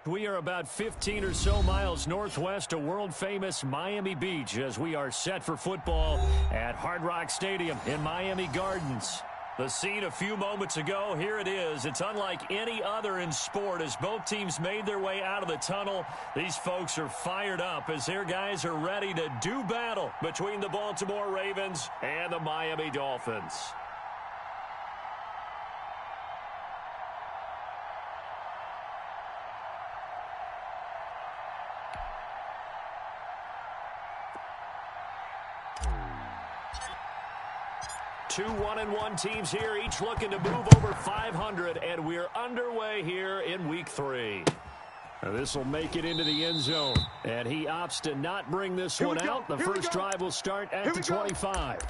We are about 15 or so miles northwest of world-famous Miami Beach as we are set for football at Hard Rock Stadium in Miami Gardens. The scene a few moments ago, here it is. It's unlike any other in sport as both teams made their way out of the tunnel. These folks are fired up as their guys are ready to do battle between the Baltimore Ravens and the Miami Dolphins. Two 1-1 teams here, each looking to move over 500, and we're underway here in Week 3. This will make it into the end zone, and he opts to not bring this one out. The first drive will start at the 25.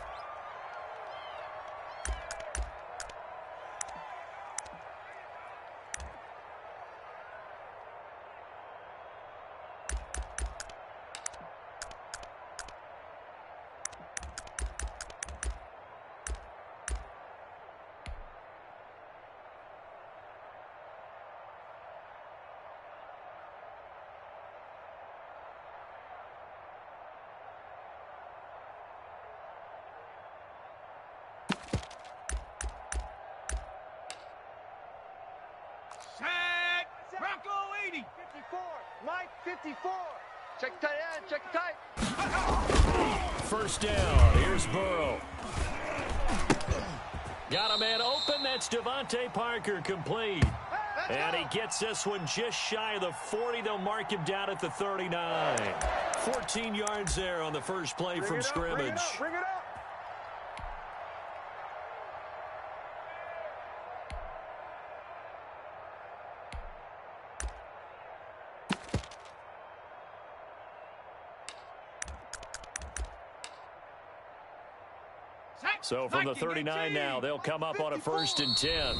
Bronco 80. 54. Mike 54. Check tight end. Check tight. First down. Here's Burrow. Got a man open. That's Devontae Parker complete. And he gets this one just shy of the 40. They'll mark him down at the 39. 14 yards there on the first play from scrimmage. Bring it up. So from the 39 now, they'll come up on a 1st and 10.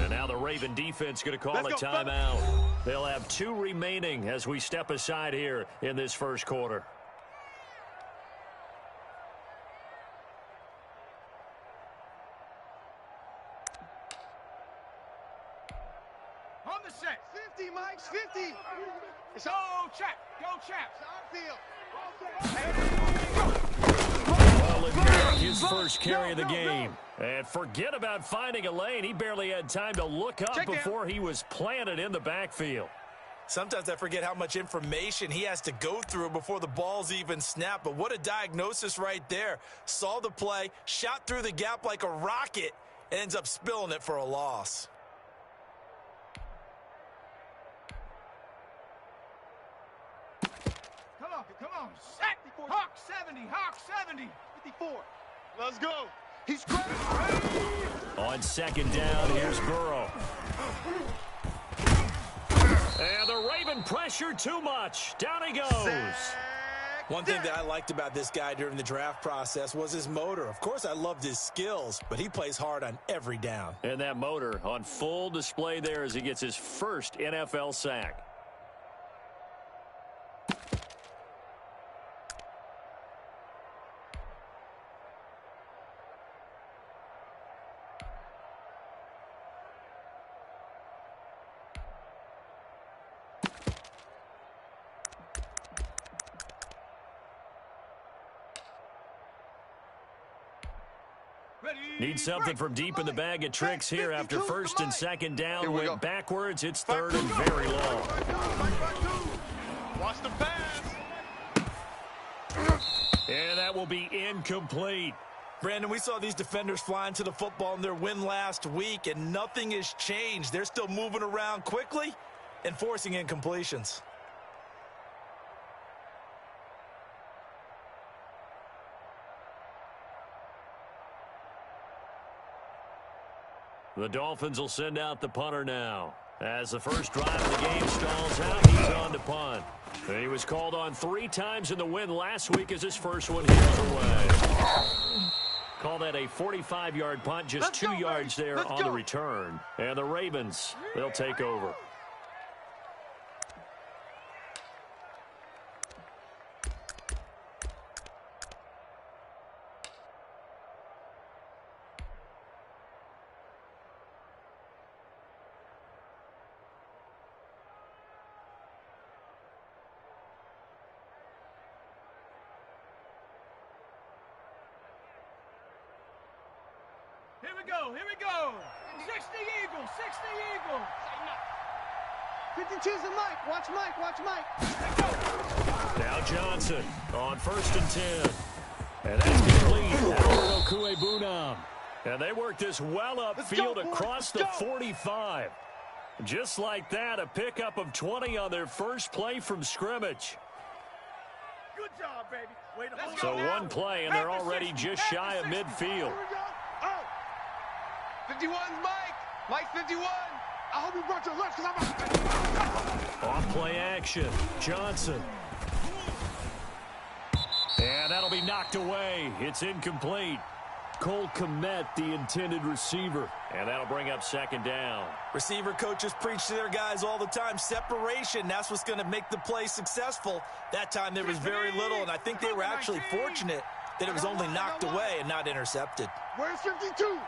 And now the Raven defense going to call a timeout. They'll have 2 remaining as we step aside here in this first quarter. On the set. 50, Mike, 50. Go, Chap. Go, Chap. His first carry of the game. And forget about finding a lane. He barely had time to look up before he was planted in the backfield. Sometimes I forget how much information he has to go through before the ball's even snapped. But what a diagnosis right there. Saw the play, shot through the gap like a rocket, and ends up spilling it for a loss. Come on. Set. Hawk 70. Hawk 70. 54. Let's go. He's crazy. On second down, here's Burrow. And the Raven pressure too much. Down he goes. One thing that I liked about this guy during the draft process was his motor. Of course, I loved his skills, but he plays hard on every down. And that motor on full display there as he gets his first NFL sack. Need something from deep in the bag of tricks here after 1st and 2nd down. Went backwards. It's 3rd and very long. Watch the pass. And that will be incomplete. Brandon, we saw these defenders flying to the football in their win last week, and nothing has changed. They're still moving around quickly and forcing incompletions. The Dolphins will send out the punter now. As the first drive of the game stalls out, he's on to punt. He was called on 3 times in the win last week as his first one heels away. Call that a 45-yard punt, just 2 yards there on the return. And the Ravens, they'll take over. Here we go. Here we go. 60 Eagles. 60 Eagles. 52's the Mike. Watch Mike. Watch Mike. Now Johnson on 1st and 10. And that's complete. Alberto Cuebunam. And they work this well upfield across the 45. Just like that, a pickup of 20 on their first play from scrimmage. Good job, baby. Way to hold So on now. one play, and they're already just shy of midfield. 51's Mike. Mike 51. I hope you brought your lunch because I'm Off play action. Johnson. And that'll be knocked away. It's incomplete. Cole Kmet, the intended receiver. And that'll bring up 2nd down. Receiver coaches preach to their guys all the time. Separation, that's what's going to make the play successful. That time there was very little, and I think they were actually fortunate that it was only knocked away and not intercepted. Where's 52?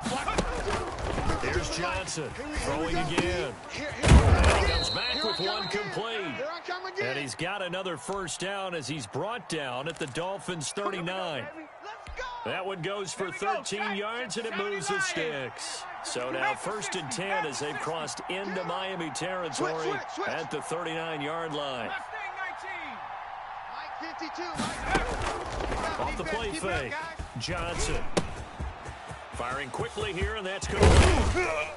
Here's Johnson throwing again. And comes back with one complete. Here I come again. And he's got another 1st down as he's brought down at the Dolphins' 39. Let's go. That one goes for 13 yards, and it moves the sticks. So now 1st and 10 as they've crossed into Miami territory at the 39-yard line. Mike 52. Mike. Off the play Keep it up, fake. guys. Johnson. Firing quickly here, and that's good.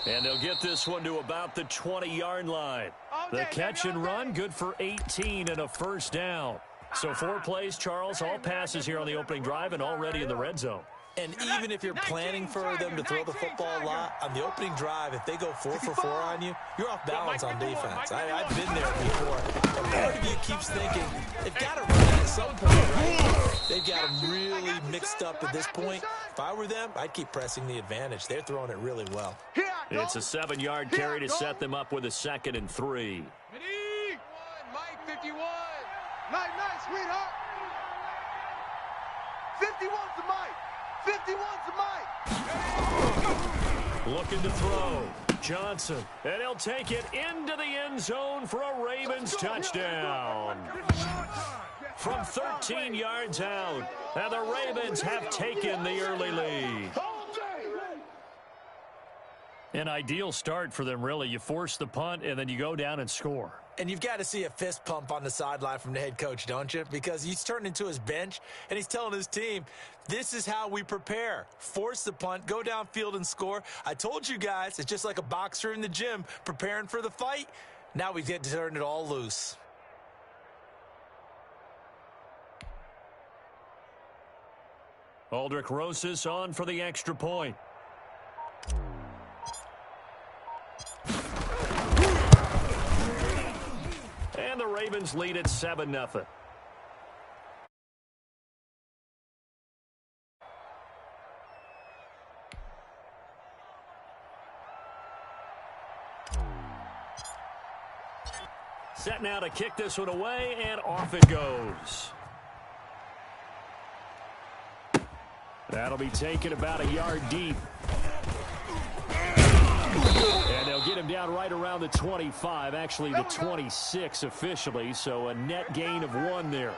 And they'll get this one to about the 20-yard line. The catch and run, good for 18 and a 1st down. So 4 plays, Charles, all passes here on the opening drive and already in the red zone. And even if you're planning for them to throw the football a lot, on the opening drive, if they go 4 for 4 on you, you're off balance on defense. I've been there before. And part of you keeps thinking, they've got to run it at some point, right? They've got them really mixed up at this point. If I were them, I'd keep pressing the advantage. They're throwing it really well. It's a 7-yard carry to set them up with a 2nd and 3. Mike 51. Night, sweetheart. 51's the Mike. 51's the Mike. Looking to throw. Johnson. And he'll take it into the end zone for a Ravens touchdown. From 13 yards out. And the Ravens have taken the early lead. An ideal start for them, really. You force the punt, and then you go down and score. And you've got to see a fist pump on the sideline from the head coach, don't you? Because he's turned into his bench, and he's telling his team, this is how we prepare. Force the punt, go downfield and score. I told you guys, it's just like a boxer in the gym preparing for the fight. Now we get to turn it all loose. Aldrich Rosas on for the extra point. And the Ravens lead at 7-0. Set now to kick this one away, and off it goes. That'll be taken about a yard deep. And they'll get him down right around the 25, actually the 26 officially, so a net gain of 1 there.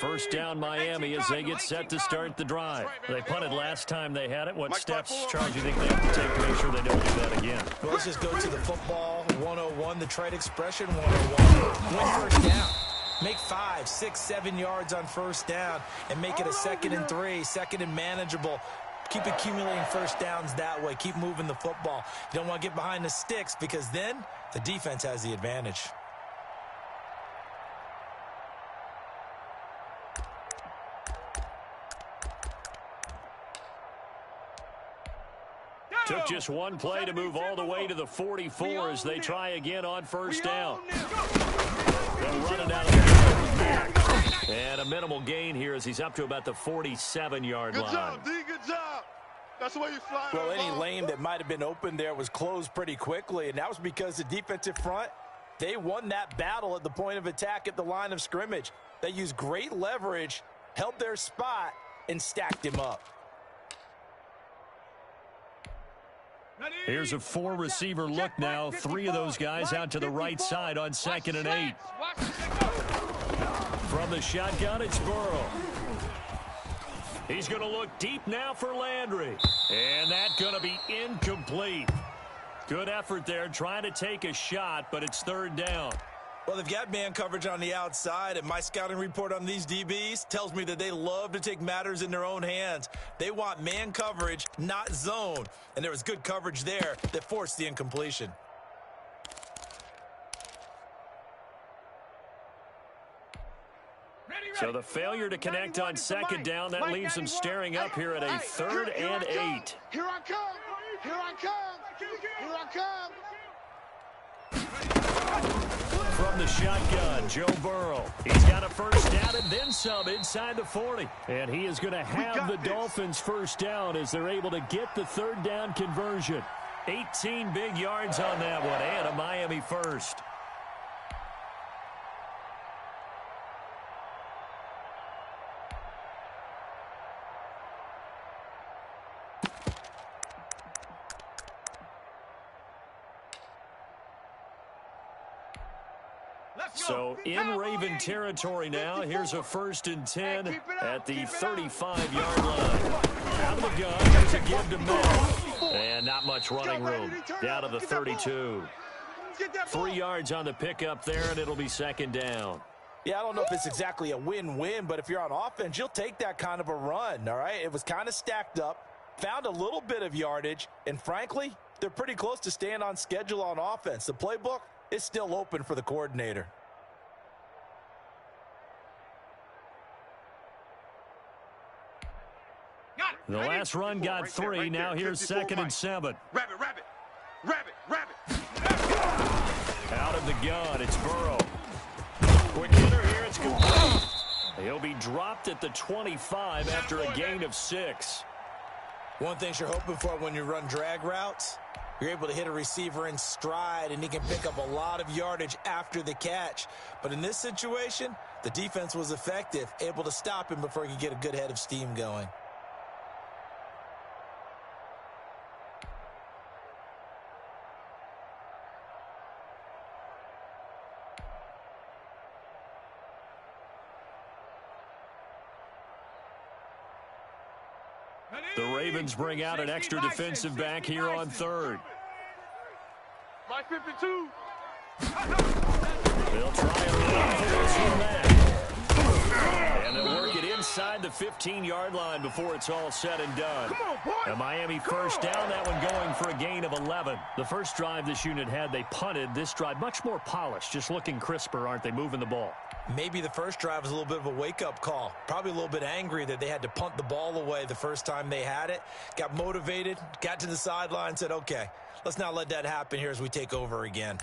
First down Miami as they get set to start the drive. They punted last time they had it. What steps, Charles, do you think they have to take to make sure they don't do that again? Well, let's just go to the football 101, the trade expression 101. Win first down. Make 5, 6, 7 yards on first down and make it a 2nd and 3, 2nd and manageable. Keep accumulating first downs that way. Keep moving the football. You don't want to get behind the sticks because then the defense has the advantage. Took just one play to move all the way to the 44 as they try again on first down. They'll run it out of the and a minimal gain here as he's up to about the 47-yard line. Good job, D. Good job. That's the way you fly. Well, any lane that might have been open there was closed pretty quickly, and that was because the defensive front, they won that battle at the point of attack at the line of scrimmage. They used great leverage, held their spot, and stacked him up. Here's a four-receiver look now. Three of those guys out to the right side on 2nd and 8. From the shotgun, it's Burrow. He's going to look deep now for Landry. And that's going to be incomplete. Good effort there, trying to take a shot, but it's 3rd down. Well, they've got man coverage on the outside, and my scouting report on these DBs tells me that they love to take matters in their own hands. They want man coverage, not zone. And there was good coverage there that forced the incompletion. So the failure to connect on 2nd down, that leaves them staring up here at a 3rd and 8. Here I come. Here I come. Here I come. From the shotgun, Joe Burrow. He's got a 1st down and then some inside the 40. And he is going to have the Dolphins 1st down as they're able to get the 3rd down conversion. 18 big yards on that one and a Miami 1st. So in Raven territory now, here's a 1st and 10 at the 35-yard line. Out of the gun, there's a give to Matt. And not much running room. Down to the 32. 3 yards on the pickup there, and it'll be 2nd down. Yeah, I don't know if it's exactly a win-win, but if you're on offense, you'll take that kind of a run, all right? It was kind of stacked up, found a little bit of yardage, and frankly, they're pretty close to staying on schedule on offense. The playbook is still open for the coordinator. The last run got 3. Now here's 2nd and 7. Rabbit. Out of the gun, it's Burrow. Quick hitter here, it's complete. He'll be dropped at the 25 after a gain of 6. One thing you're hoping for when you run drag routes, you're able to hit a receiver in stride, and he can pick up a lot of yardage after the catch. But in this situation, the defense was effective, able to stop him before he could get a good head of steam going. The Ravens bring out an extra defensive back here on 3rd. My 52. They'll try a run for this one back. And they'll work it inside the 15-yard line before it's all said and done. A Miami 1st down, that one going for a gain of 11. The first drive this unit had, they punted. This drive, much more polished, just looking crisper, aren't they, moving the ball? Maybe the first drive was a little bit of a wake-up call. Probably a little bit angry that they had to punt the ball away the first time they had it. Got motivated, got to the sideline, said, okay, let's not let that happen here as we take over again.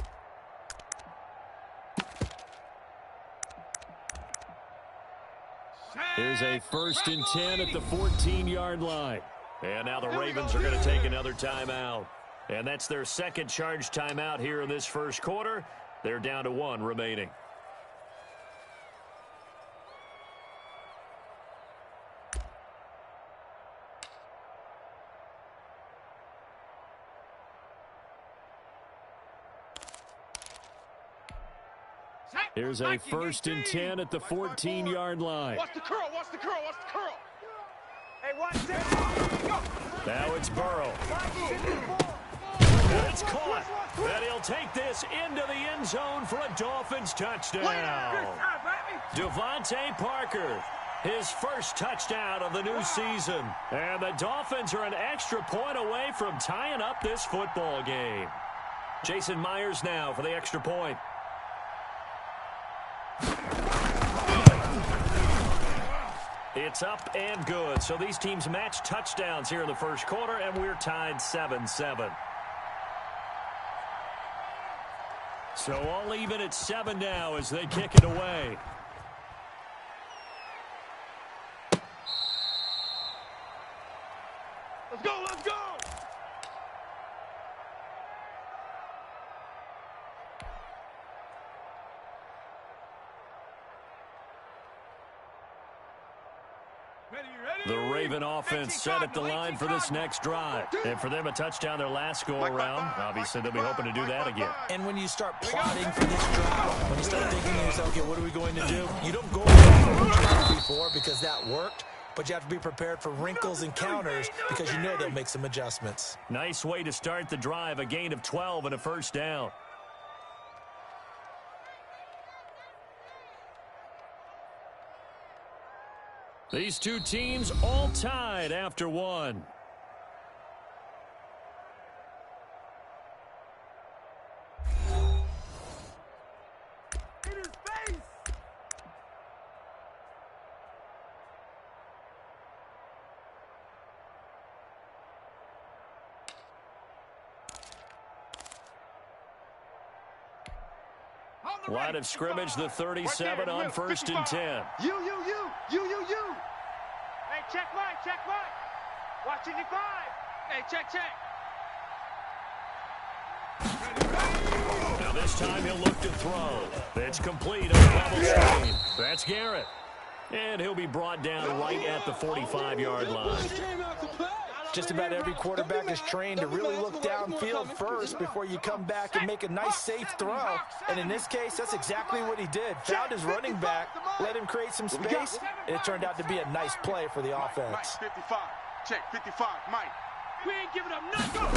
Here's a 1st and 10 at the 14-yard line. And now the Ravens are going to take another timeout. And that's their 2nd charge timeout here in this 1st quarter. They're down to 1 remaining. Here's a 1st and 10 at the 14-yard line. Watch the curl. Hey, watch this. Now it's Burrow. It's caught. And he'll take this into the end zone for a Dolphins touchdown. Devontae Parker, his 1st touchdown of the new season. And the Dolphins are an extra point away from tying up this football game. Jason Myers now for the extra point. It's up and good. So these teams match touchdowns here in the 1st quarter, and we're tied 7-7. So all even at 7 now as they kick it away. Let's go. The Raven offense set at the line for this next drive. And for them, a touchdown their last go-around. Obviously, they'll be hoping to do that again. And when you start plotting for this drive, when you start thinking to yourself, okay, what are we going to do? You don't go before because that worked, but you have to be prepared for wrinkles and counters because you know they'll make some adjustments. Nice way to start the drive, a gain of 12 and a first down. These two teams all tied after one. In his face! Line of scrimmage, the 37 on 1st and 10. You. Hey, check Mike. Watching the 5. Hey, check. Now this time he'll look to throw. It's complete on the bubble screen. That's Garrett. And he'll be brought down right at the 45-yard line. Just about every quarterback is trained to really look downfield first before you come back and make a nice, safe throw. And in this case, that's exactly what he did. Found his running back, let him create some space, and it turned out to be a nice play for the offense. Mike, 55. Check, 55, Mike. We ain't giving up nothing.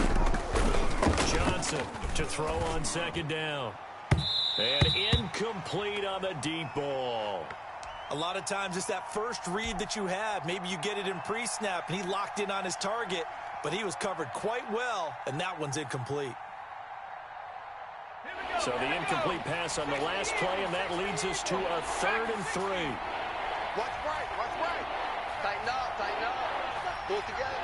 Johnson to throw on 2nd down. And incomplete on the deep ball. A lot of times it's that first read that you have. Maybe you get it in pre-snap, and he locked in on his target, but he was covered quite well, and that one's incomplete. So the incomplete pass on the last play, and that leads us to a 3rd and 3. Watch right. Tighten up. Pull it together.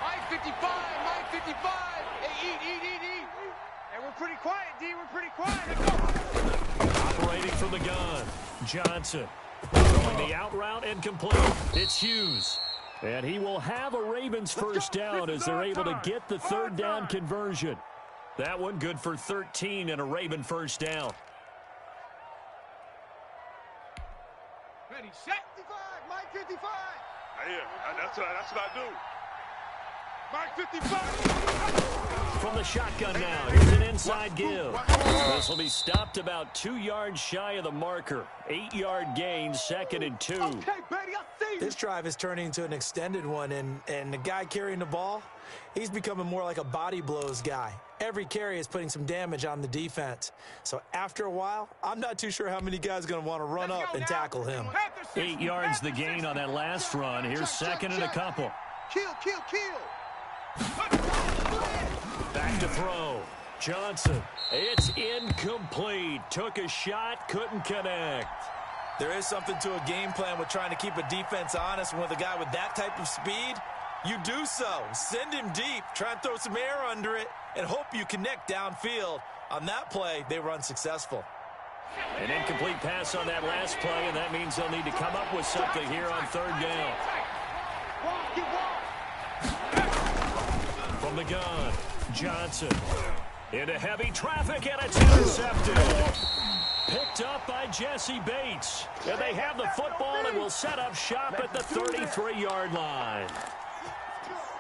Mike 55. Hey, eat. Hey, we're pretty quiet, D. We're pretty quiet. Operating from the gun, Johnson. Throwing the out route and complete. It's Hughes. And he will have a Ravens first down as they're able to get the 3rd down conversion. That one good for 13 and a Raven first down. Ready, set. 55, Mike 55. Yeah, that's what I do. Mike 55. From the shotgun now, here's an inside give. This will be stopped about 2 yards shy of the marker. 8-yard gain, 2nd and 2. Okay, Betty, I see you. This drive is turning into an extended one, and the guy carrying the ball, he's becoming more like a body blows guy. Every carry is putting some damage on the defense. So after a while, I'm not too sure how many guys are going to want to run up and tackle him. 8 yards the gain on that last run. Here's 2nd and a couple. Kill. Back to throw. Johnson. It's incomplete. Took a shot, couldn't connect. There is something to a game plan with trying to keep a defense honest. With a guy with that type of speed, you do so. Send him deep. Try and throw some air under it and hope you connect downfield. On that play, they were unsuccessful. An incomplete pass on that last play, and that means they'll need to come up with something here on 3rd down. From the gun, Johnson into heavy traffic, and it's intercepted. Picked up by Jesse Bates. And they have the football and will set up shop at the 33-yard line.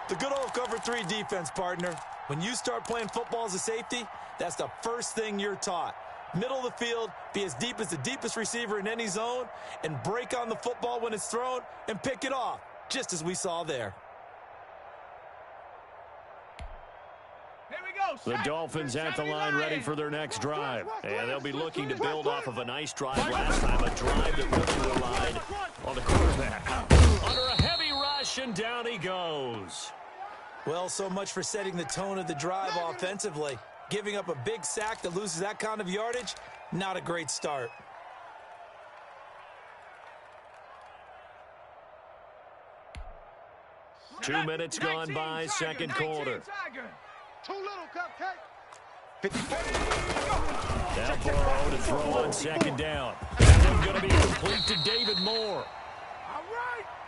The good old cover 3 defense, partner. When you start playing football as a safety, that's the first thing you're taught. Middle of the field, be as deep as the deepest receiver in any zone, and break on the football when it's thrown and pick it off, just as we saw there. The Dolphins at the line ready for their next drive. And they'll be looking to build off of a nice drive last time, a drive that really relied on the quarterback. Under a heavy rush, and down he goes. Well, so much for setting the tone of the drive offensively. Giving up a big sack that loses that kind of yardage, not a great start. Two minutes gone by, second quarter. Too little, Cupcake. Now Burrow to throw on 2nd down. That's going to be complete to David Moore.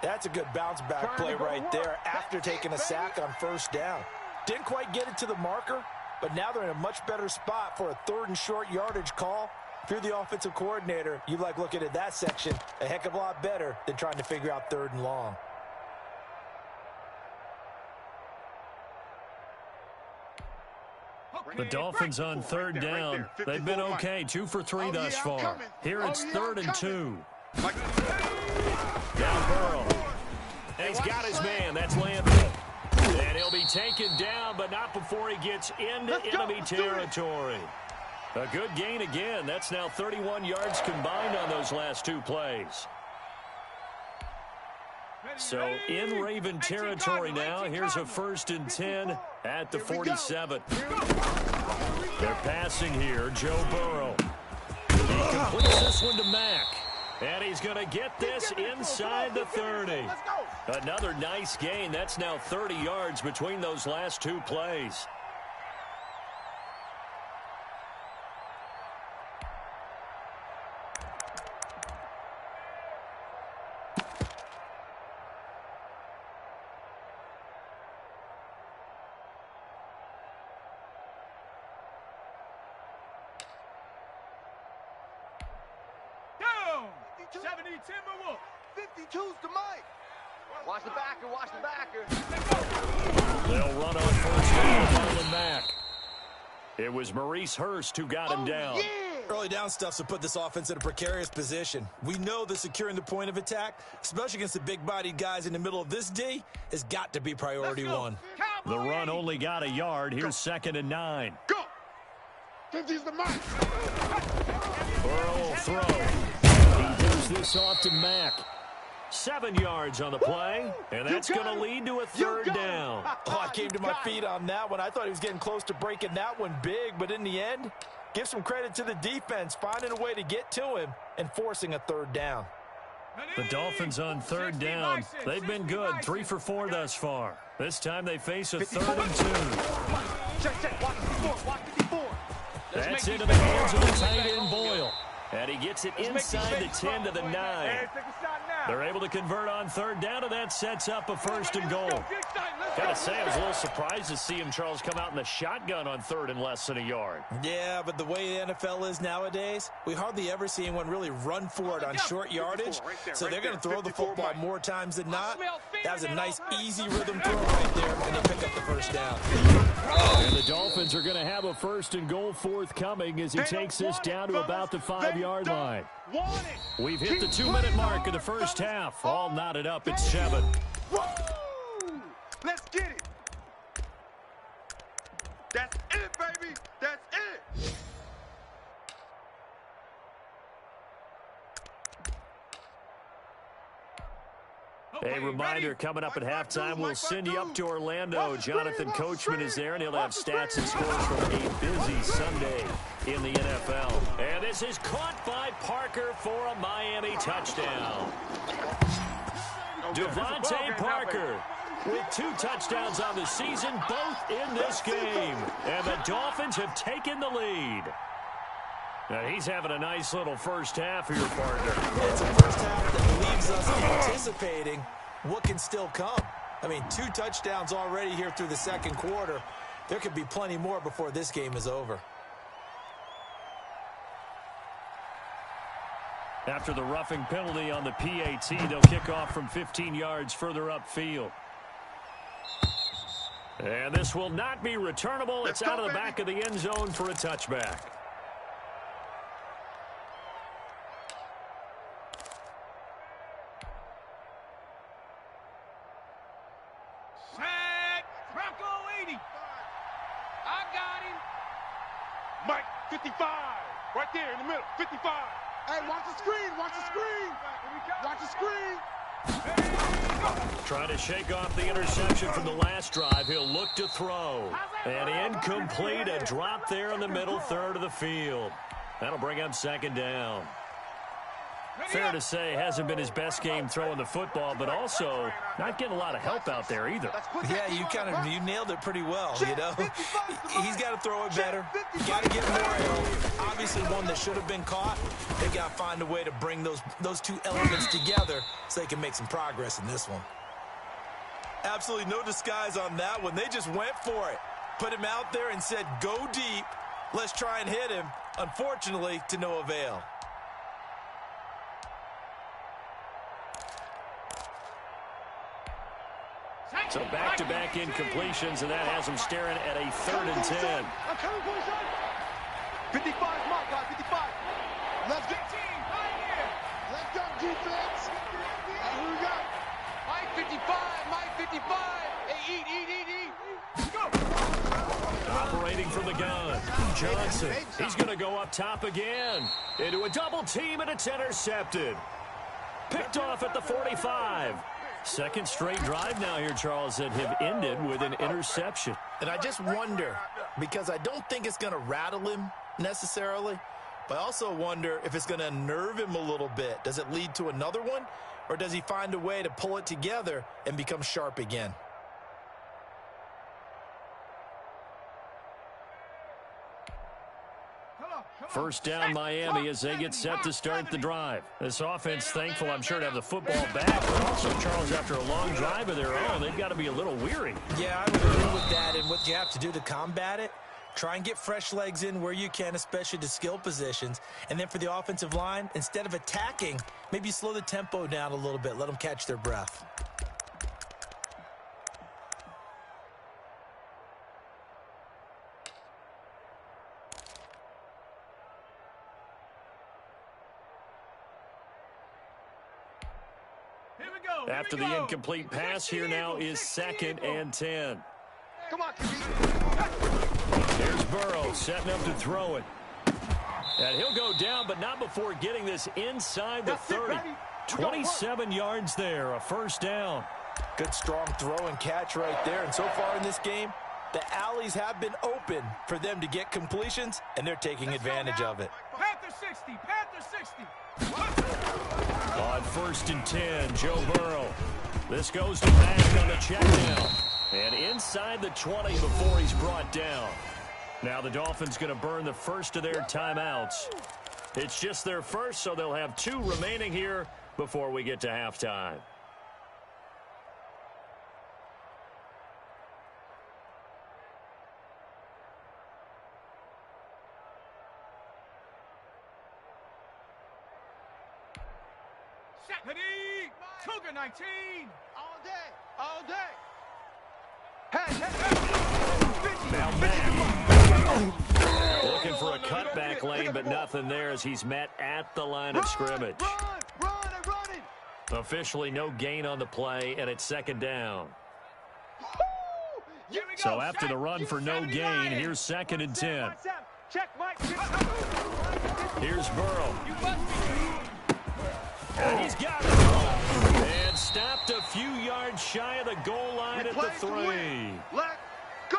That's a good bounce-back play right there after taking a sack on 1st down. Didn't quite get it to the marker, but now they're in a much better spot for a 3rd and short yardage call. If you're the offensive coordinator, you like looking at that section a heck of a lot better than trying to figure out 3rd and long. The Dolphins on 3rd down. They've been okay, 2 for 3 thus far. Here it's 3rd and 2. Down Burrow. And he's got his man. That's Lambert. And he'll be taken down, but not before he gets into enemy territory. A good gain again. That's now 31 yards combined on those last 2 plays. So in Raven territory now. Here's a 1st and 10 at the 47. They're passing here. Joe Burrow. He completes this one to Mack. And he's going to get this inside the 30. Another nice gain. That's now 30 yards between those last 2 plays. Down. 70 Timberwolves. 52's to Mike. Watch the backer, watch the backer. They'll run on 1st down to Marlon Mack. It was Maurice Hurst who got him down. Yeah. Early down stuff to put this offense in a precarious position. We know that securing the point of attack, especially against the big-bodied guys in the middle of this D, has got to be priority 1. The run only got a yard. Here's 2nd and 9. Go. 50's to Mike. Burrow will throw. He does this off to Mack. 7 yards on the play, and that's going to lead to a 3rd down. Oh, I came to my feet on that one. I thought he was getting close to breaking that one big, but in the end, give some credit to the defense, finding a way to get to him and forcing a 3rd down. The Dolphins on 3rd down. They've been good, 3 for 4 thus far. This time they face a 3rd and 2. Check. Watch 54. Watch 54. That's into the hands of the tight end Boyle. And he gets it inside the 10 to the 9. They're able to convert on 3rd down, and that sets up a 1st and goal. Gotta say, I was a little surprised to see him, Charles, come out in the shotgun on 3rd and less than a yard. Yeah, but the way the NFL is nowadays, we hardly ever see anyone really run for it on short yardage. So they're going to throw the football more times than not. That was a nice, easy rhythm throw right there, and they pick up the 1st down. And the Dolphins are going to have a 1st and goal forthcoming as he takes this down to about the 5-yard line. We've hit the 2-minute mark of the first half. All knotted up at 7. Woo! Let's get it. That's it, baby. That's it. A reminder, coming up at halftime, we'll send you up to Orlando. Jonathan Coachman is there, and he'll have stats and scores from a busy Sunday in the NFL. And this is caught by Parker for a Miami touchdown. Devontae Parker with 2 touchdowns on the season, both in this game. And the Dolphins have taken the lead. Now, he's having a nice little first half here, partner. It's a first half that leaves us anticipating what can still come. I mean, 2 touchdowns already here through the 2nd quarter. There could be plenty more before this game is over. After the roughing penalty on the PAT, they'll kick off from 15 yards further upfield. And this will not be returnable. It's out of the back of the end zone for a touchback. Sack. Bronco 80. I got him. Mike, 55. Right there in the middle, 55. Hey, watch the screen, watch the screen. Watch the screen. Trying to shake off the interception from the last drive. He'll look to throw. And incomplete, a drop there in the middle third of the field. That'll bring up 2nd down. Fair to say, hasn't been his best game throwing the football, but also not getting a lot of help out there either. Yeah, you nailed it pretty well, you know. He's got to throw it better. Got to get more help. Obviously one that should have been caught. They got to find a way to bring those 2 elements together so they can make some progress in this one. Absolutely no disguise on that one. They just went for it. Put him out there and said, go deep. Let's try and hit him. Unfortunately, to no avail. So back-to-back incompletions, and that has them staring at a 3rd and 10. 55, mark, guys, 55. Let's get team. Let's go, defense. Who we got? Mike 55, Mike 55. Hey, eat. Go. Operating from the gun, Johnson. He's going to go up top again. Into a double team, and it's intercepted. Picked off at the 45. Second straight drive now here, Charles, that have ended with an interception. And I just wonder, because I don't think it's going to rattle him necessarily, but I also wonder if it's going to unnerve him a little bit. Does it lead to another one, or does he find a way to pull it together and become sharp again? First down, Miami, as they get set to start the drive. This offense, thankful, I'm sure, to have the football back. But also, Charles, after a long drive of their own, they've got to be a little weary. Yeah, I would agree with that. And what you have to do to combat it, try and get fresh legs in where you can, especially to skill positions. And then for the offensive line, instead of attacking, maybe slow the tempo down a little bit. Let them catch their breath. After the incomplete pass, here now is 2nd and 10. Come on, Here's Burrow setting up to throw it. And he'll go down, but not before getting this inside the 30. 27 yards there, a first down. Good, strong throw and catch right there. And so far in this game, the alleys have been open for them to get completions, and they're taking advantage of it. Panther 60, Panther 60. On 1st and 10, Joe Burrow. This goes to Mack on the check down. And inside the 20 before he's brought down. Now the Dolphins going to burn the first of their timeouts. It's just their first, so they'll have 2 remaining here before we get to halftime. Cougar 19. All day. Now Mack looking for a cutback lane, but nothing there as he's met at the line of scrimmage. Run. Officially no gain on the play, and it's 2nd down. So after the run for no gain, here's 2nd and 10. Check, Mike. Here's Burrow. And he's got it. And stopped a few yards shy of the goal line at the 3.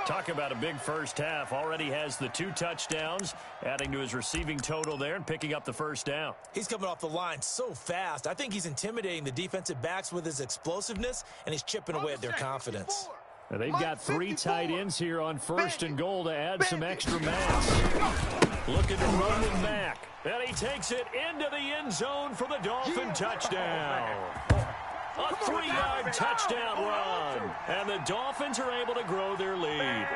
Talk about a big first half. Already has the 2 touchdowns, adding to his receiving total there and picking up the first down. He's coming off the line so fast. I think he's intimidating the defensive backs with his explosiveness, and he's chipping away at their confidence. Now they've got 3 tight ends here on 1st and goal to add some extra mass. Looking to run with Mack. And he takes it into the end zone for the Dolphin touchdown. A 3-yard touchdown run. And the Dolphins are able to grow their lead.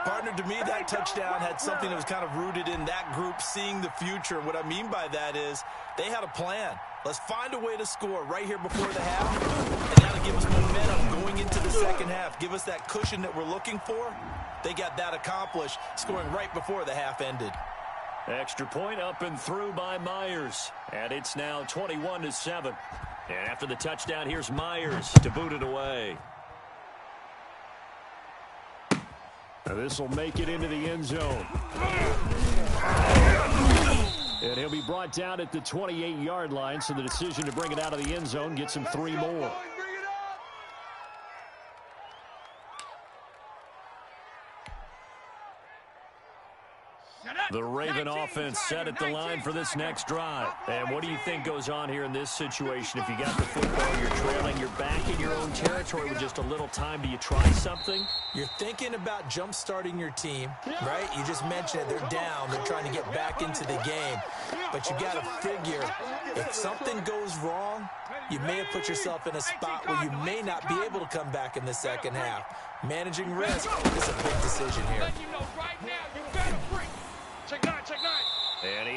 Partner, to me, that touchdown had something that was kind of rooted in that group seeing the future. And what I mean by that is they had a plan. Let's find a way to score right here before the half. And that'll give us momentum going into the second half. Give us that cushion that we're looking for. They got that accomplished, scoring right before the half ended. Extra point up and through by Myers. And it's now 21-7. And after the touchdown, here's Myers to boot it away. Now this will make it into the end zone. And he'll be brought down at the 28-yard line, so the decision to bring it out of the end zone gets him 3 more. The Raven offense set at the line for this next drive. And what do you think goes on here in this situation? If you got the football, you're trailing, you're back in your own territory with just a little time. Do you try something? You're thinking about jump-starting your team, right? You just mentioned it. They're down. They're trying to get back into the game. But you got to figure, if something goes wrong, you may have put yourself in a spot where you may not be able to come back in the second half. Managing risk is a big decision here. Check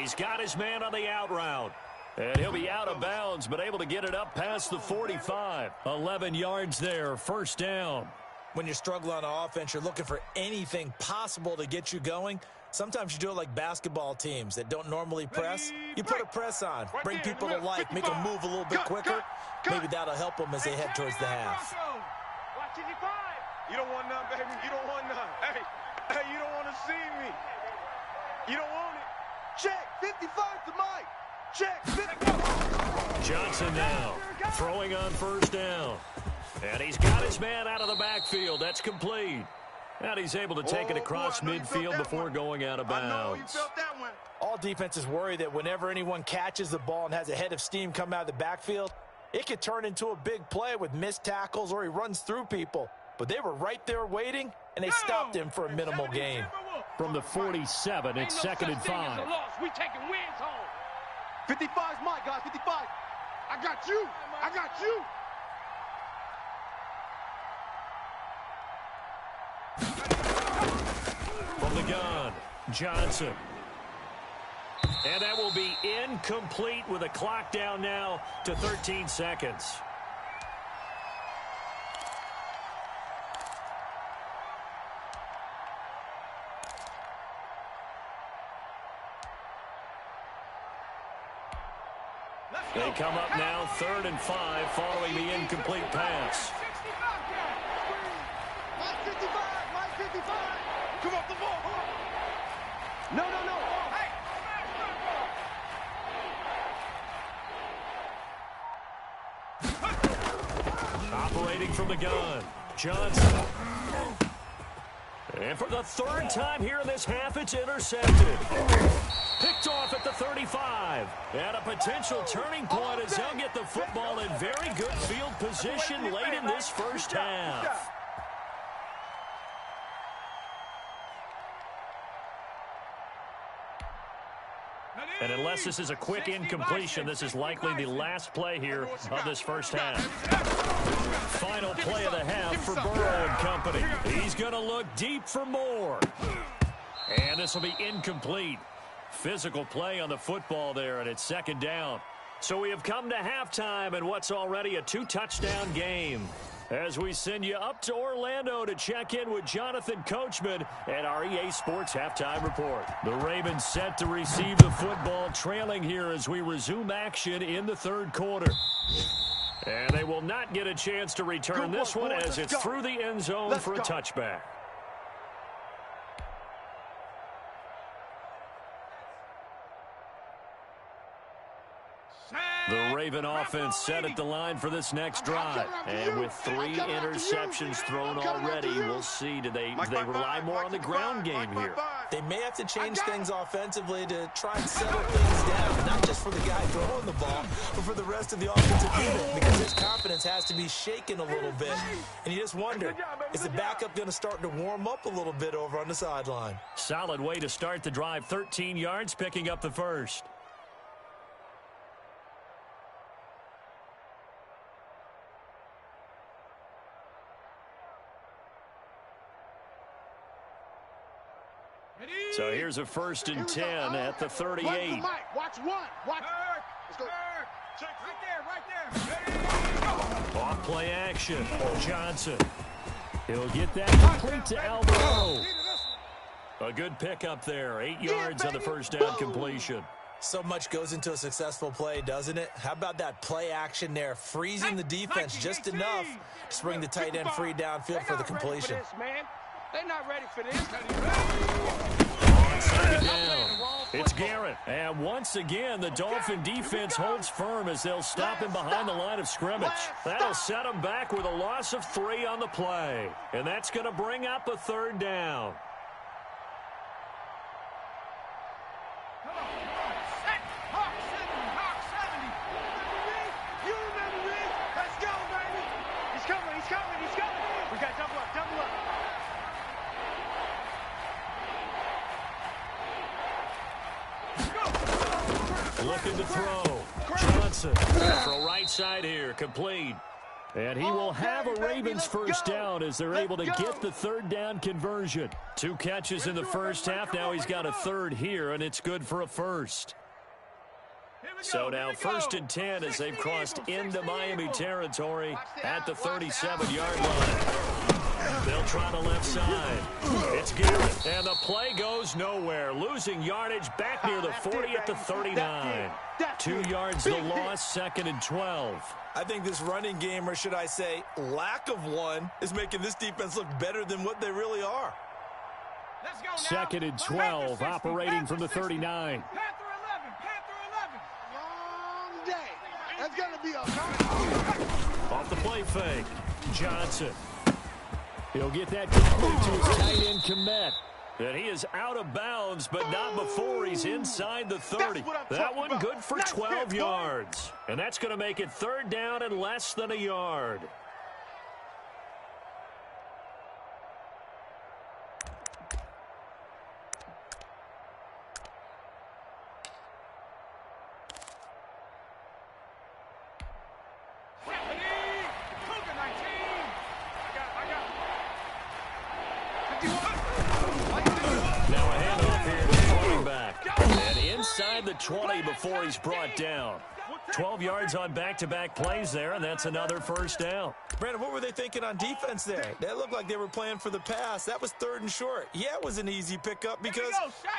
he's got his man on the out route. And he'll be out of bounds, but able to get it up past the 45. 11 yards there, first down. When you're struggling on offense, you're looking for anything possible to get you going. Sometimes you do it like basketball teams that don't normally press. You put a press on, bring people to life, make them move a little bit quicker. Maybe that'll help them as they head towards the half. You don't want none, baby. You don't want none. Hey, you don't want to see me. You don't want it. Check, 55 to Mike. Check, 55. Johnson now throwing on first down. And he's got his man out of the backfield. That's complete. And he's able to take it across midfield before going out of bounds. All defenses worry that whenever anyone catches the ball and has a head of steam come out of the backfield, it could turn into a big play with missed tackles or he runs through people. But they were right there waiting, and they stopped him for a minimal gain. From the 47, it's 2nd and 5. We taking wins home. 55's Mike, guys. 55. I got you. I got you. From the gun, Johnson. And that will be incomplete with a clock down now to 13 seconds. They come up now 3rd and 5 following the incomplete pass. Mike 55. Mike 55. Come off the ball. No. Operating from the gun, Johnson. And for the 3rd time here in this half, it's intercepted. Picked off at the 35. And a potential turning point as they'll get the football in very good field position late in this first half. And unless this is a quick incompletion, this is likely the last play here of this first half. Final play of the half for Burrow and company. He's going to look deep for more. And this will be incomplete. Physical play on the football there, and it's 2nd down. So we have come to halftime in what's already a 2-touchdown game. As we send you up to Orlando to check in with Jonathan Coachman at our EA Sports Halftime Report. The Ravens set to receive the football, trailing here as we resume action in the 3rd quarter. And they will not get a chance to return this one as it's through the end zone for a touchback. The Raven offense set at the line for this next drive. And with 3 interceptions thrown already, we'll see. Do they rely more on the ground game here? They may have to change things offensively to try and settle things down, not just for the guy throwing the ball, but for the rest of the offensive unit, because his confidence has to be shaken a little bit. And you just wonder, is the backup going to start to warm up a little bit over on the sideline? Solid way to start the drive. 13 yards, picking up the first. So here's a 1st and 10 at the 38. Watch one. Watch. Let's go. Check right there. Off play action. Johnson. He'll get that complete to Alvaro. A good pickup there. 8 yards on the first down completion. So much goes into a successful play, doesn't it? How about that play action there, freezing the defense just enough to bring the tight end free downfield for the completion. They're not ready for this. On 2nd down, it's Garrett. And once again, the Dolphin defense holds firm as they'll stop him behind the line of scrimmage. That'll set him back with a loss of 3 on the play. And that's going to bring up a 3rd down. Looking to throw. Johnson. Throw right side here. Complete. And he will have a Ravens first down as they're able to get the third down conversion. 2 catches in the first half. Now he's got a third here, and it's good for a first. So now 1st and 10 as they've crossed into Miami territory at the 37-yard line. They'll try the left side. It's Garrett, and the play goes nowhere. Losing yardage back near the 40 at the 39. 2 yards the loss, 2nd and 12. I think this running game, or should I say lack of one, is making this defense look better than what they really are. 2nd and 12, operating from the 39. Long day. That's going to be a Off the play fake, Johnson. He'll get that complete to his tight end, Kmet. And he is out of bounds, but not before he's inside the 30. That one good for 12 yards. And that's going to make it 3rd down and less than a yard. The 20 before he's brought down. 12 yards on back-to-back plays there, and that's another first down. Brandon, what were they thinking on defense there? That looked like they were playing for the pass. That was 3rd and short. Yeah, it was an easy pickup because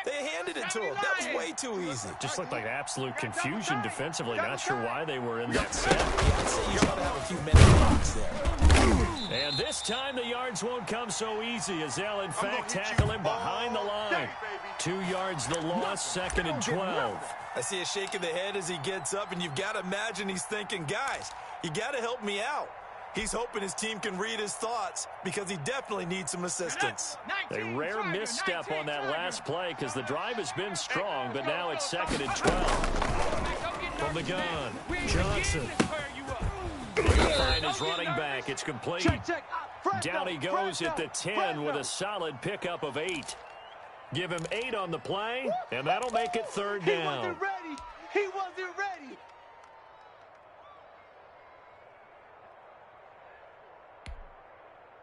they handed it to him. That was way too easy. Just looked like absolute confusion defensively. Not sure why they were in that set. Yeah, I'd say you ought to have a few minute blocks there. And this time the yards won't come so easy as they'll, in fact, tackle him behind the line. 2 yards the loss, 2nd and 12. I see a shake of the head as he gets up, and you've got to imagine he's thinking, guys, you got to help me out. He's hoping his team can read his thoughts because he definitely needs some assistance. A rare misstep on that last play because the drive has been strong, but now it's 2nd and 12. From the gun, Johnson. Find his running back. It's complete. Down he goes at the 10 with a solid pickup of 8. Give him 8 on the play, and that'll make it 3rd down. He wasn't ready. He wasn't ready.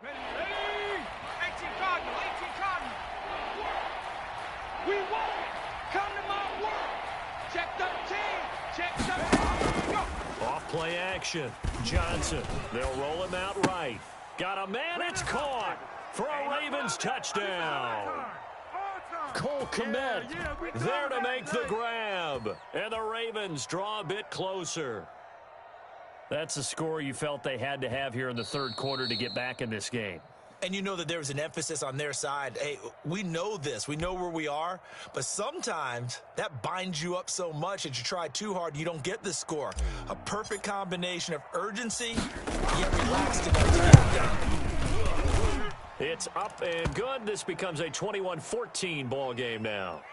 Ready. 18 Cardinal. We won it. Come to my world. Check 13. Check 13. Go. Off play action. Johnson. They'll roll him out right. Got a man. It's caught for a Ravens touchdown. Cole Kmet there to make the grab. And the Ravens draw a bit closer. That's the score you felt they had to have here in the 3rd quarter to get back in this game. And you know that there was an emphasis on their side. Hey, we know this. We know where we are. But sometimes that binds you up so much that you try too hard, you don't get the score. A perfect combination of urgency, yet relaxed enough to get it done. It's up and good. This becomes a 21-14 ball game now.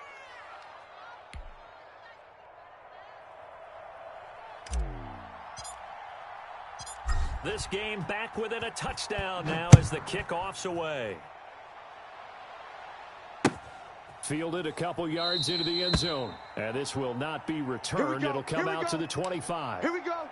This game back within a touchdown now as the kickoff's away. Fielded a couple yards into the end zone. And this will not be returned. It'll come out to the 25. Here we go.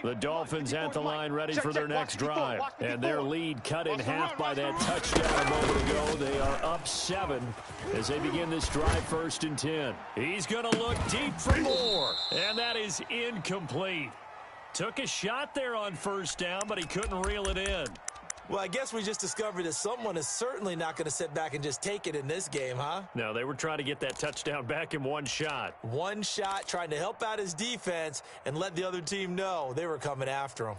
The Dolphins at the line ready for their next drive. And their lead cut in half by that touchdown a moment ago. They are up 7 as they begin this drive 1st and 10. He's going to look deep for more. And that is incomplete. Took a shot there on 1st down, but he couldn't reel it in. Well, I guess we just discovered that someone is certainly not going to sit back and just take it in this game, huh? No, they were trying to get that touchdown back in one shot. One shot, trying to help out his defense and let the other team know they were coming after him.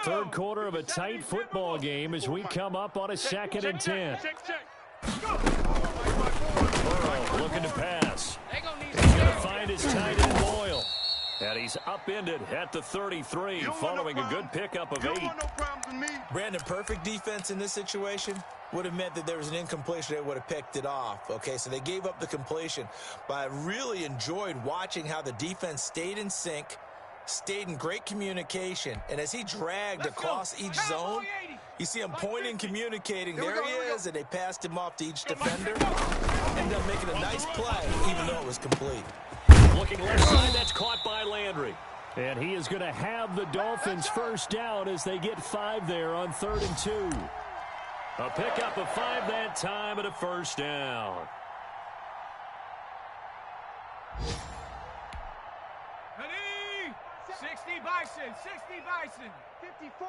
3rd quarter of a tight football game as we come up on a 2nd and 10. Burrow looking to pass. He's going to find his tight end Boyle. And he's upended at the 33 following a good pickup of 8. Brandon, perfect defense in this situation would have meant that there was an incompletion. They would have picked it off. Okay, so they gave up the completion. But I really enjoyed watching how the defense stayed in sync, Stayed in great communication, and as he dragged across each zone, you see him pointing, communicating. There he is, and they passed him off to each defender. Ended up making a nice play, even though it was complete. Looking left side, that's caught by Landry. And he is going to have the Dolphins first down as they get 5 there on 3rd and 2. A pickup of 5 that time and a first down. Ready? 60 Bison, 60 Bison. 54.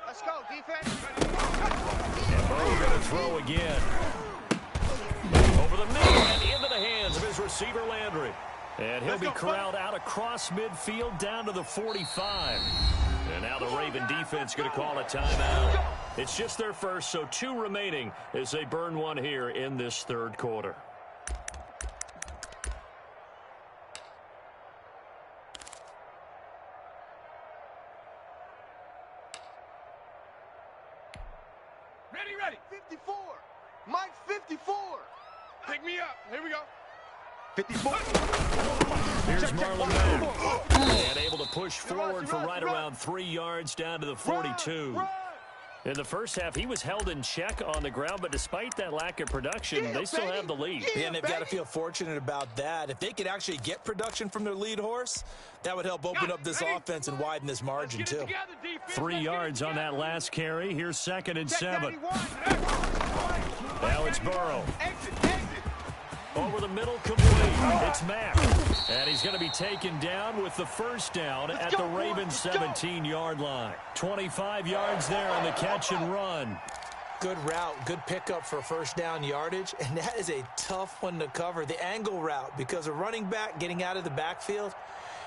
Let's go, defense. And Burrow going to throw again. Over the middle and into the hands of his receiver, Landry. And he'll be corralled out across midfield down to the 45. And now the Raven defense going to call a timeout. It's just their first, so 2 remaining as they burn one here in this 3rd quarter. Ready. 54. Mike, 54. Pick me up. Here we go. 54. Here's Marlon Mack. And able to push forward for right around 3 yards down to the 42. In the first half, he was held in check on the ground, but despite that lack of production, they still have the lead. And they've got to feel fortunate about that. If they could actually get production from their lead horse, that would help open up this offense and widen this margin, too. 3 yards on that last carry. Here's 2nd and 7. Now it's Burrow. Over the middle, complete. It's Mack. And he's going to be taken down with the first down at the Ravens' 17-yard line. 25 yards there on the catch and run. Good route, good pickup for first down yardage, and that is a tough one to cover. The angle route, because a running back getting out of the backfield,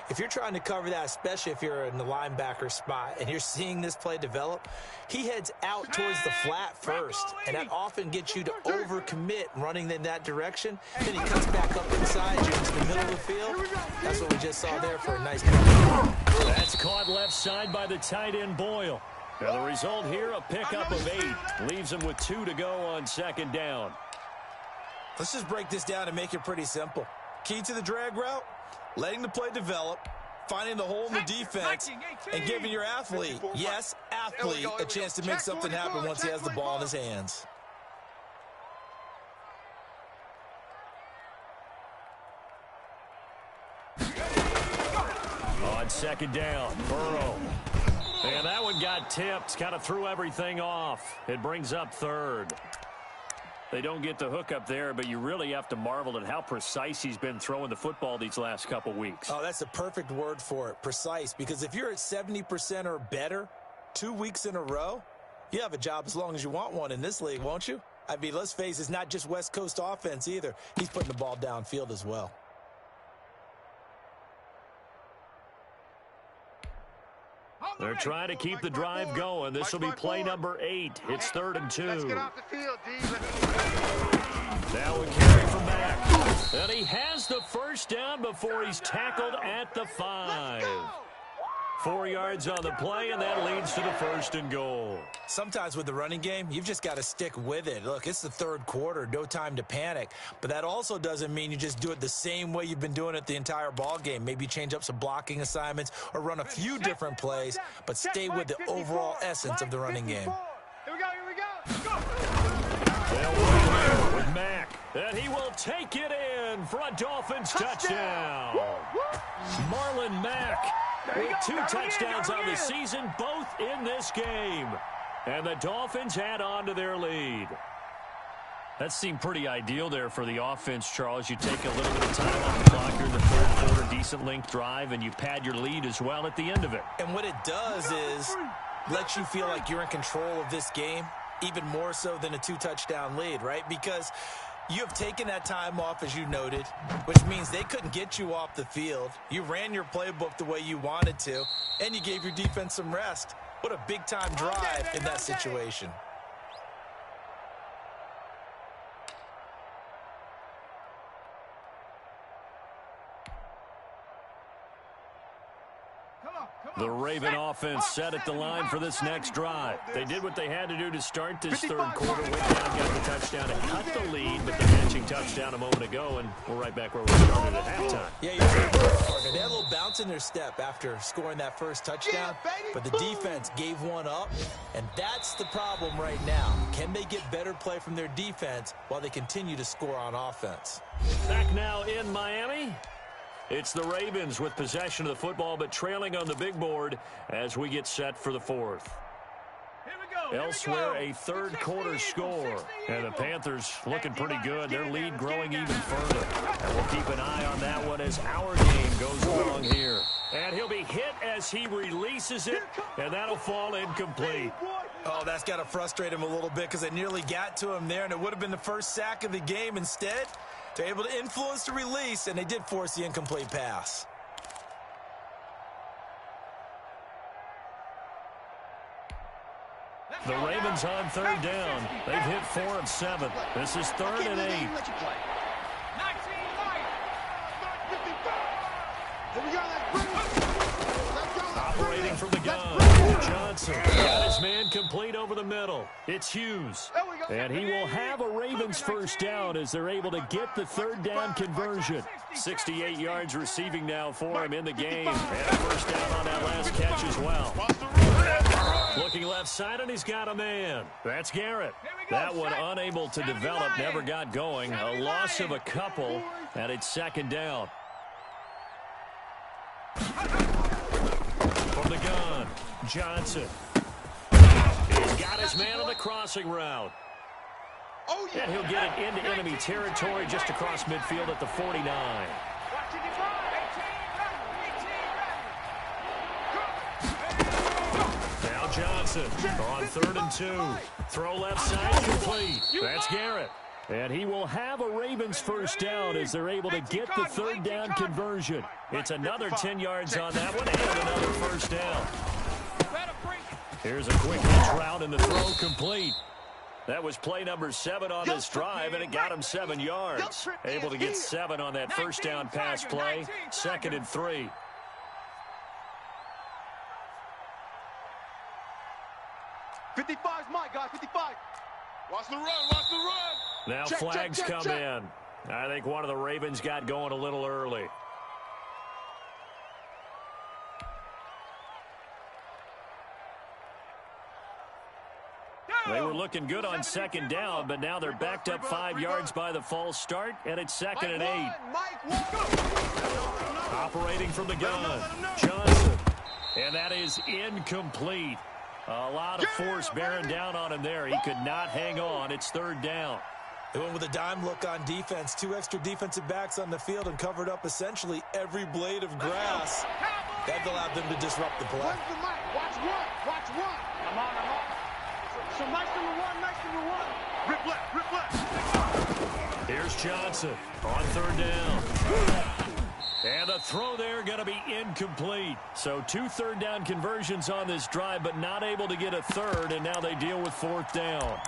if you're trying to cover that, especially if you're in the linebacker spot and you're seeing this play develop, he heads out towards the flat first, and that often gets you to overcommit running in that direction. Then he cuts back up inside you into the middle of the field. That's what we just saw there for a nice play. That's caught left side by the tight end Boyle. Now the result here, a pickup of 8. Leaves him with 2 to go on 2nd down. Let's just break this down and make it pretty simple. Key to the drag route, letting the play develop, finding the hole in the defense, and giving your athlete, yes, athlete, a chance to make something happen once he has the ball in his hands. On 2nd down, Burrow. And that one got tipped, kind of threw everything off. It brings up 3rd. They don't get the hook up there, but you really have to marvel at how precise he's been throwing the football these last couple weeks. Oh, that's the perfect word for it, precise, because if you're at 70% or better 2 weeks in a row, you have a job as long as you want one in this league, won't you? I mean, let's face it, it's not just West Coast offense either. He's putting the ball downfield as well. They're trying to keep the drive going. This will be play number 8. It's 3rd and 2. Let's get off the field, D. Now a carry from Mack. And he has the first down before he's tackled at the 5. 4 yards on the play, and that leads to the 1st and goal. Sometimes with the running game, you've just got to stick with it. Look, it's the 3rd quarter, no time to panic. But that also doesn't mean you just do it the same way you've been doing it the entire ball game. Maybe change up some blocking assignments or run a few different plays, but stay with the overall essence of the running game. Here we go. They'll with Mack, and he will take it in for a Dolphins touchdown. Marlon Mack with 2 touchdowns on the season, both in this game. And the Dolphins add on to their lead. That seemed pretty ideal there for the offense, Charles. You take a little bit of time off the clock here in the 3rd quarter, decent length drive, and you pad your lead as well at the end of it. And what it does is let you feel like you're in control of this game, even more so than a 2-touchdown lead, right? Because you have taken that time off, as you noted, which means they couldn't get you off the field. You ran your playbook the way you wanted to, and you gave your defense some rest. What a big-time drive in that situation. Come The Raven offense set at the line for this next drive. They did what they had to do to start this third quarter. Went down, got the touchdown, and cut the lead, but the matching touchdown a moment ago, and we're right back where we started at halftime. Yeah, you're right, partner. They had a little bounce in their step after scoring that first touchdown, but the defense gave one up, and that's the problem right now. Can they get better play from their defense while they continue to score on offense? Back now in Miami. It's the Ravens with possession of the football, but trailing on the big board as we get set for the fourth. Elsewhere, a third quarter score. And the Panthers looking pretty good. Their lead growing even further. And we'll keep an eye on that one as our game goes along here. And he'll be hit as he releases it, and that'll fall incomplete. Oh, that's got to frustrate him a little bit because it nearly got to him there, and it would have been the first sack of the game. Instead, they're able to influence the release, and they did force the incomplete pass. The Ravens on third down. They've hit 4 of 7. This is 3rd and 8. Operating from the gun, Johnson got his man complete over the middle. It's Hughes, and he will have a Ravens first down as they're able to get the third down conversion. 68 yards receiving now for him in the game, and a first down on that last catch as well. Looking left side, and he's got a man. That's Garrett. That one unable to develop, never got going. A loss of a couple, and it's 2nd down. From the gun, Johnson. He's got his man on the crossing route. And he'll get it into enemy territory just across midfield at the 49. Now Johnson on 3rd and 2. Throw left side complete. That's Garrett. And he will have a Ravens first down as they're able to get the third down conversion. It's another 10 yards on that one and another first down. Here's a quick hitch route and the throw complete. That was play number 7 on this drive, and it got him 7 yards. Able to get 7 on that first down pass play. 2nd and 3. '55's my guy, 55. Watch the run, watch the run. Now flags come in. I think one of the Ravens got going a little early. They were looking good on 2nd down, but now they're backed up 5 yards by the false start, and it's 2nd and 8. Operating from the gun, Johnson. And that is incomplete. A lot of force bearing down on him there. He could not hang on. It's 3rd down. They went with a dime look on defense. 2 extra defensive backs on the field and covered up essentially every blade of grass. That allowed them to disrupt the play. Where's the mic? Watch one. Watch one. I'm on. So nice number one. Rip left. Here's Johnson on 3rd down. And the throw there going to be incomplete. So 2 third down conversions on this drive, but not able to get a third, and now they deal with 4th down.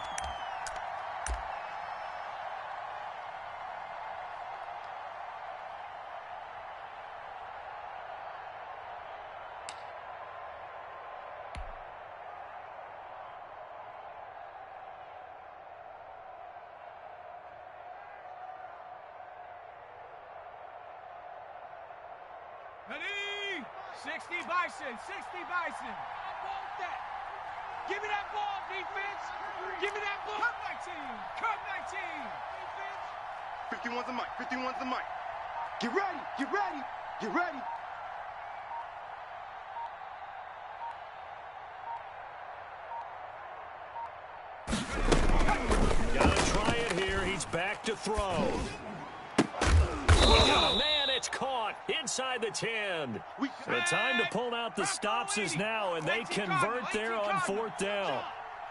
Ready? 60 Bison. I want that. Give me that ball, defense. Give me that ball. Cut my team. Defense. 51's the mic. Get ready. Gotta try it here. He's back to throw. Oh, man, it's caught inside the 10. The time to pull out the stops is now, and they convert there on 4th down.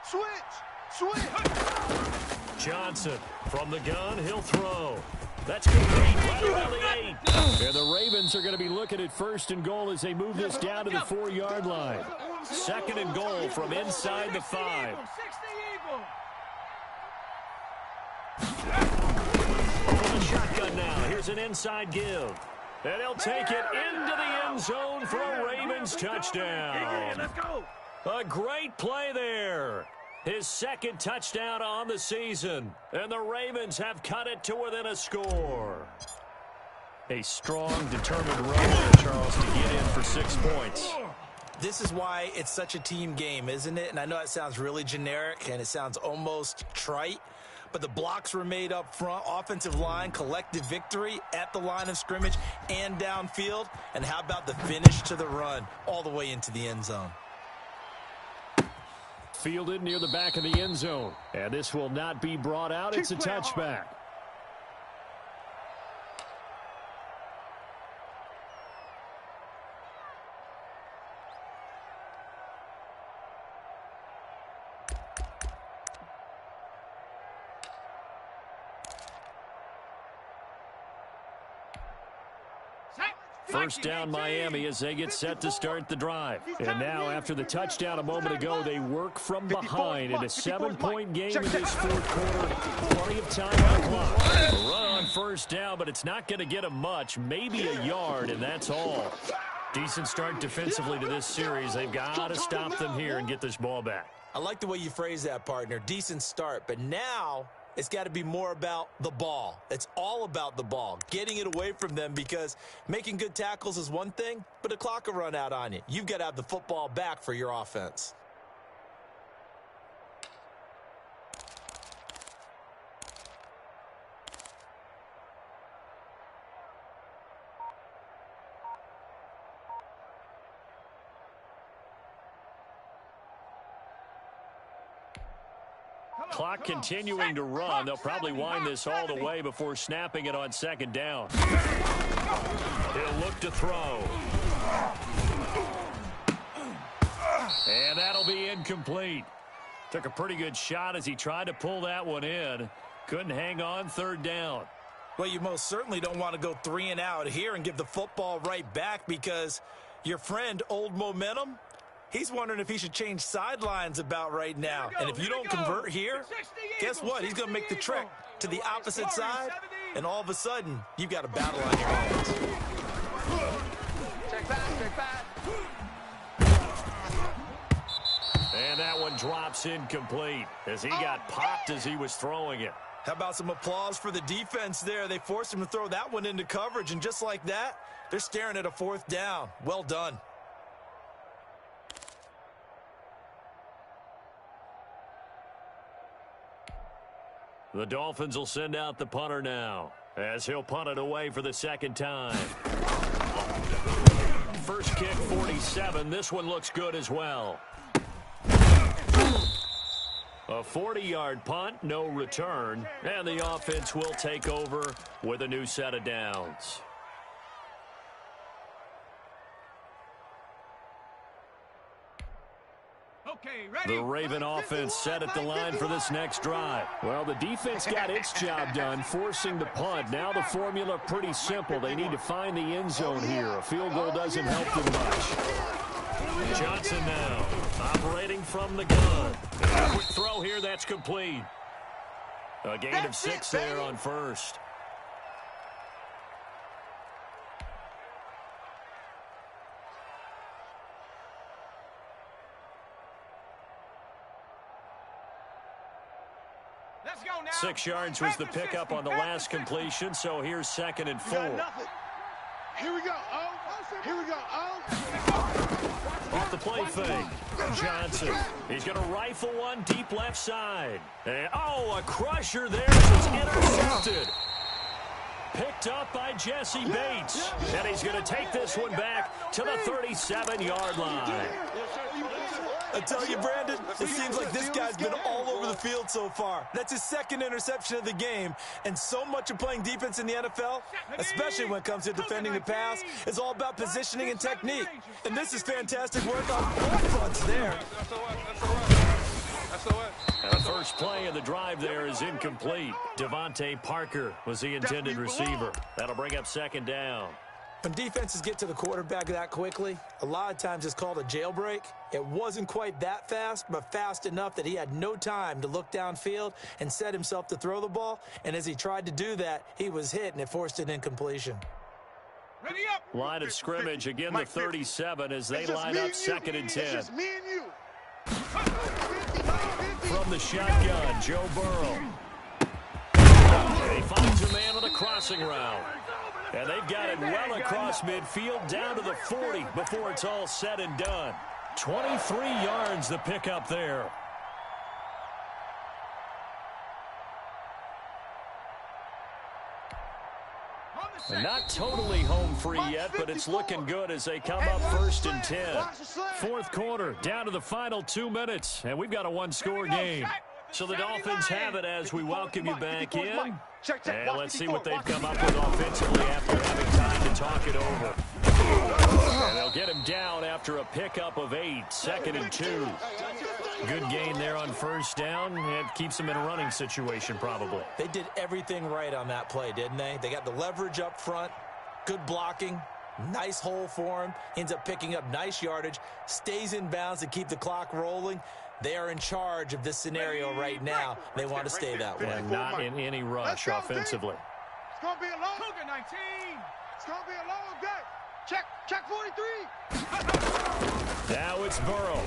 Switch. Johnson from the gun, he'll throw. That's complete right around the 8. And the Ravens are going to be looking at 1st and goal as they move this down to the 4-yard line. 2nd and goal from inside the 5. From the shotgun now. Here's an inside give. And he'll take it into the end zone for a Ravens touchdown. Let's go. A great play there. His second touchdown on the season. And the Ravens have cut it to within a score. A strong, determined run there, Charles, to get in for 6 points. This is why it's such a team game, isn't it? And I know it sounds really generic and it sounds almost trite, but the blocks were made up front, offensive line, collective victory at the line of scrimmage and downfield. And how about the finish to the run all the way into the end zone? Fielded near the back of the end zone. And this will not be brought out. It's a touchback. First down Miami as they get set to start the drive. And now after the touchdown a moment ago, they work from behind in a 7-point game in this fourth quarter. Plenty of time on the clock. A run on first down, but it's not going to get them much. Maybe a yard, and that's all. Decent start defensively to this series. They've got to stop them here and get this ball back. I like the way you phrase that, partner. Decent start, but now it's got to be more about the ball. It's all about the ball, getting it away from them, because making good tackles is one thing, but the clock will run out on you. You've got to have the football back for your offense. Clock continuing to run. They'll probably wind this all the way before snapping it on second down. He'll look to throw. And that'll be incomplete. Took a pretty good shot as he tried to pull that one in. Couldn't hang on third down. Well, you most certainly don't want to go 3 and out here and give the football right back, because your friend, Old Momentum, he's wondering if he should change sidelines about right now. And if you don't convert here, guess what? He's going to make the trek to the opposite side, and all of a sudden, you've got a battle on your hands. Check back. And that one drops incomplete as he got popped as he was throwing it. How about some applause for the defense there? They forced him to throw that one into coverage, and just like that, they're staring at a fourth down. Well done. The Dolphins will send out the punter now as he'll punt it away for the second time. First kick, 47. This one looks good as well. A 40-yard punt, no return, and the offense will take over with a new set of downs. The Raven offense set at the line for this next drive. Well, the defense got its job done, forcing the punt. Now the formula pretty simple. They need to find the end zone here. A field goal doesn't help them much. Johnson now operating from the gun. A quick throw here, that's complete. A gain of 6 there on first. Let's go now. 6 yards was the pickup on the last completion, so here's 2nd and 4. Here we go. Oh, here we go. Oh. Off the play fake. Johnson. He's going to rifle one deep left side. And, a crusher there was intercepted. Picked up by Jesse Bates. And he's going to take this one back to the 37-yard line. I tell you, Brandon, it seems like this guy's been all over the field so far. That's his 2nd interception of the game. And so much of playing defense in the NFL, especially when it comes to defending the pass, is all about positioning and technique. And this is fantastic work on both fronts there. And the first play of the drive there is incomplete. Devontae Parker was the intended receiver. That'll bring up 2nd down. When defenses get to the quarterback that quickly, a lot of times it's called a jailbreak. It wasn't quite that fast, but fast enough that he had no time to look downfield and set himself to throw the ball. And as he tried to do that, he was hit, and it forced an incompletion. Ready up. Line of scrimmage again, the 37 as they line up 2nd and 10. It's just me and you. From the shotgun, Joe Burrow. And he finds a man on the crossing route. And they've got it well across midfield, down to the 40 before it's all said and done. 23 yards the pickup there. And not totally home free yet, but it's looking good as they come up 1st and 10. 4th quarter, down to the final 2 minutes, and we've got a one-score game. So the Dolphins have it as we welcome you back in. And let's see what they've come up with offensively after having time to talk it over. And they'll get him down after a pickup of 8, 2nd and 2. Good gain there on 1st down. It keeps them in a running situation probably. They did everything right on that play, didn't they? They got the leverage up front, good blocking, nice hole for him, ends up picking up nice yardage, stays in bounds to keep the clock rolling. They are in charge of this scenario right now. They want to stay that way. And not in any rush offensively. It's going to be a long. Cougar 19. It's going to be a long day. Check 43. Now it's Burrow.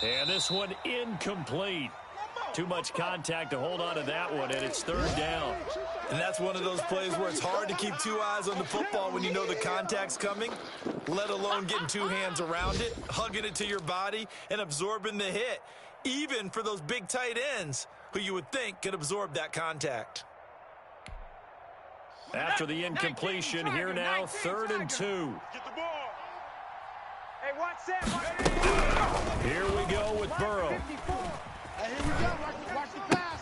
And this one incomplete. Too much contact to hold on to that one, and it's 3rd down. And that's one of those plays where it's hard to keep 2 eyes on the football when you know the contact's coming, let alone getting 2 hands around it, hugging it to your body, and absorbing the hit, even for those big tight ends who you would think could absorb that contact. After the incompletion, here now, 3rd and 2. Get the ball. Hey, watch that. Here we go with Burrow. Hey, here we go. Watch the pass.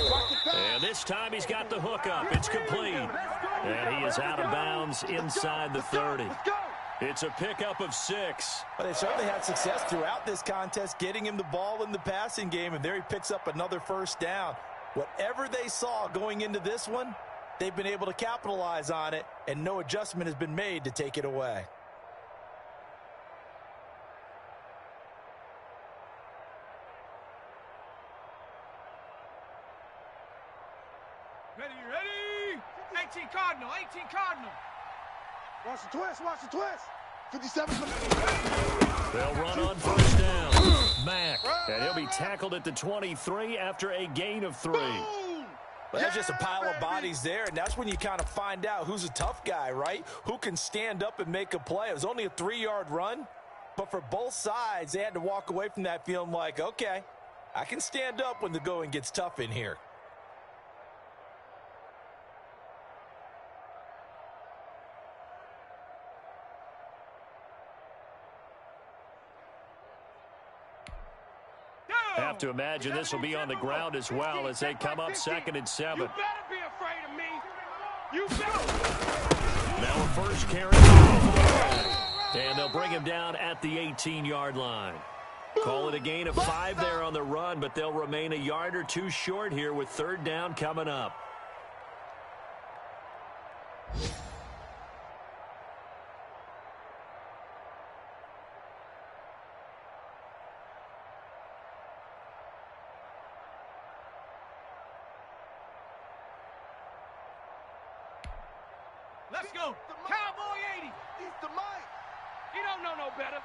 Watch the pass. And this time he's got the hook up. It's complete. And he is out of bounds inside the 30. It's a pickup of 6. But they certainly had success throughout this contest, getting him the ball in the passing game, and there he picks up another 1st down. Whatever they saw going into this one, they've been able to capitalize on it, and no adjustment has been made to take it away. Ready. 18 Cardinal. Watch the twist. 57. They'll run on 1st down. Mack. And he'll be tackled at the 23 after a gain of 3. Well, that's just a pile of bodies there, and that's when you kind of find out who's a tough guy, right? Who can stand up and make a play. It was only a 3-yard run, but for both sides, they had to walk away from that feeling like, okay, I can stand up when the going gets tough in here. Have to imagine this will be on the ground as well as they come up 2nd and 7. You better be afraid of me. You better. Now a 1st carry. And they'll bring him down at the 18-yard line. Call it a gain of 5 there on the run, but they'll remain a yard or 2 short here with 3rd down coming up. Let's go. Cowboy 80. He's the Mike. He don't know no better.